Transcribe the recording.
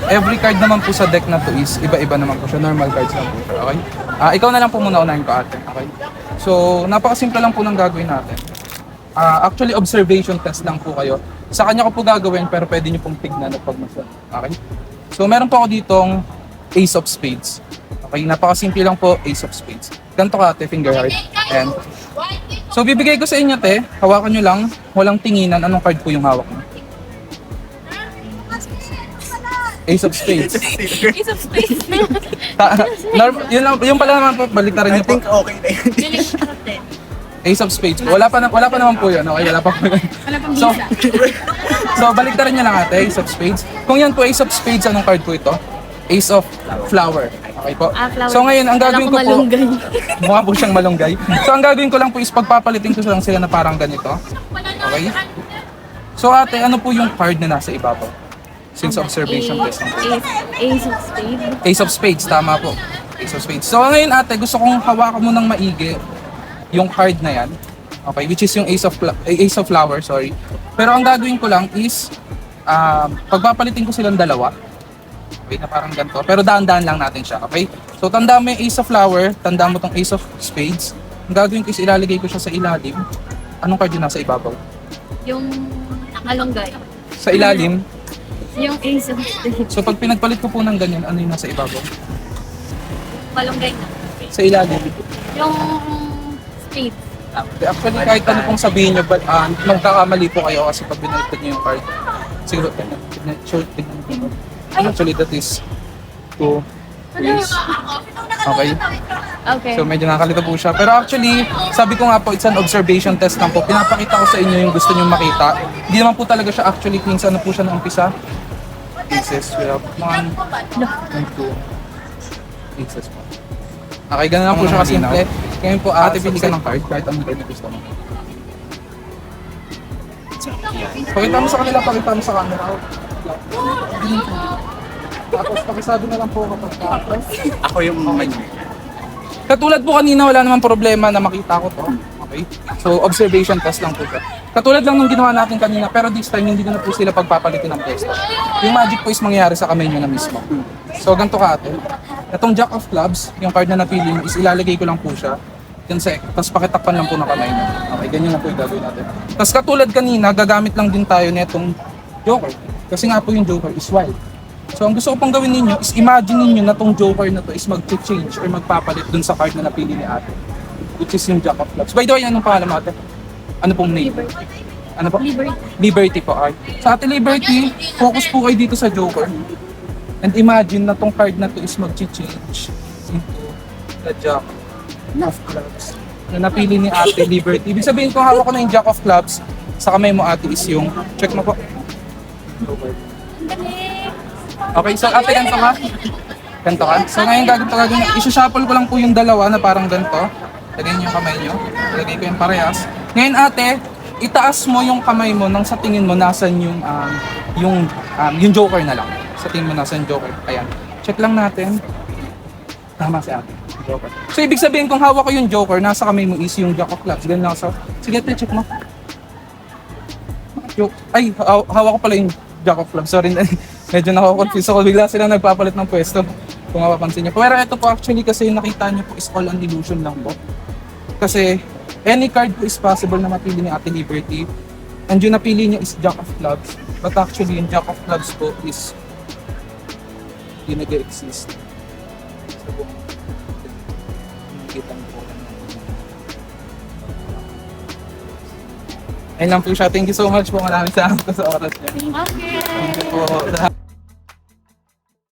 every card naman po sa deck na to is iba-iba naman po siya. Normal cards lang po siya, okay? Ikaw na lang po muna unahin ko ate, okay? So, napakasimple lang po ng gagawin natin. Actually, observation test lang po kayo. Sa kanya ko po gagawin pero pwede nyo pong tignan at pagmasdan, okay? So, meron po ako ditong Ace of Spades. Okay, napakasimple lang po, Ace of Spades. Ganito ka ate, finger heart. And, so, bibigay ko sa inyo te, hawakan nyo lang, walang tinginan, anong card po yung hawak mo? Ace of Spades. Piece of space. Yun pala naman po, baliktarin I niyo po. think okay na yun. Galing sa atin. Ace of Spades po. Wala pa naman po yun. Okay, wala pa po yun. Wala pang So, visa. so baliktarin niyo lang ate, Ace of Spades. Kung yan po Ace of Spades, anong card po ito? Ace of Flower. Okay po. Flower. So ngayon, ang gagawin ko po, malunggay. mukha po siyang malunggay. So ang gagawin ko lang po is pagpapalitin ko lang sila na parang ganito. Okay? So ate, ano po yung card na nasa ibabaw? Since observation test lang po. Ace of spades. Ace of Spades, tama po. Ace of Spades. So ngayon ate, gusto kong hawakan mo ng maigi yung card na yan. Okay, which is yung Ace of Flower, sorry. Pero ang gagawin ko lang is, pagpapalitin ko silang dalawa. Okay, na parang ganito. Pero daan-daan lang natin siya, okay? So tanda mo yung Ace of Flower, tanda mo tong Ace of Spades. Ang gagawin ko is ilalagay ko siya sa ilalim. Anong card yung nasa ibabaw? Yung malunggay. Sa ilalim. Yung ace of spades. So pag pinagpalit ko po ng ganyan, ano yung nasa ibabaw? Malunggay na. Sa ilalim. Yung spades. Actually, kahit ano pong sabihin nyo, but magkakamali po kayo kasi pag binaliktad nyo yung card. Siguro, tignan nyo. Actually, that is 2 ways. Okay? Okay. So, medyo nakakalito po siya. Pero actually, sabi ko nga po, it's an observation test lang po. Pinapakita ko sa inyo yung gusto nyo makita. Hindi naman po talaga siya actually kung ano po siya na umpisa. Pieces. We have 1, 2, pieces po. Okay, ganun lang po siya kasimple. Ngayon po, ate, pili ka ng card kahit anong card na gusto mo. Pakita mo sa kanila, pakita mo sa camera. Tapos pakisabi na lang po kapag tapos. Ako yung moment. Katulad po kanina, wala namang problema na makita ko to. Okay? So, observation test lang po siya. Katulad lang nung ginawa natin kanina, pero this time hindi ko na po sila pagpapalitin ng pwesto. Yung magic po is mangyayari sa kamay nyo na mismo. So, ganito ka ate. Itong Jack of Clubs, yung card na napili nyo, is ilalagay ko lang po siya. Tapos pakitakpan lang po ng kamay nyo. Okay, ganyan lang po yung gagawin natin. Tapos katulad kanina, gagamit lang din tayo nitong Joker. Kasi nga po yung Joker is wild. So ang gusto ko pong gawin ninyo is imagine ninyo na tong Joker na to is mag-change or magpapalit dun sa card na napili ni ate. Which is yung Jack of Clubs. By the way, anong pangalan mo ate? Ano pong name? Ano po? Liberty. Liberty po. Okay. Sa ate Liberty, focus po kayo dito sa Joker. And imagine na tong card na to is mag-change into the Jack of Clubs. Na napili ni ate Liberty. Ibig sabihin kung hawak ko na yung Jack of Clubs, sa kamay mo ate is yung, check mo po. Joker. Okay, so ate, ganito ka? Ganito ka? So ngayon gagawin, isa-shuffle ko lang po yung dalawa na parang ganito. Lagyan niyo yung kamay niyo. Lagay ko yung parehas. Ngayon ate, itaas mo yung kamay mo nang sa tingin mo nasan yung Joker na lang. Sa tingin mo nasan Joker. Ayan. Check lang natin. Tama si ate. Joker. So ibig sabihin kung hawak ko yung Joker, nasa kamay mo is yung Jack of Clubs. Ganun lang sa. Sige ate, check mo. Ay, hawak ko pala yung Jack of Clubs. Sorry, medyo nakakonfuse ako. Bigla sila nagpapalit ng pwesto. Kung mapapansin niyo. Pero ito po actually kasi nakita niyo po is all an illusion lang po. Kasi any card po is possible na mapili ni Ate Liberty. And yung napili niya is Jack of Clubs. But actually yung Jack of Clubs po is hindi nag-exist. Sa buong nakikita niyo po. Ayun lang po siya. Thank you so much po. Maraming salamat po sa oras niya. Okay. Thank you po.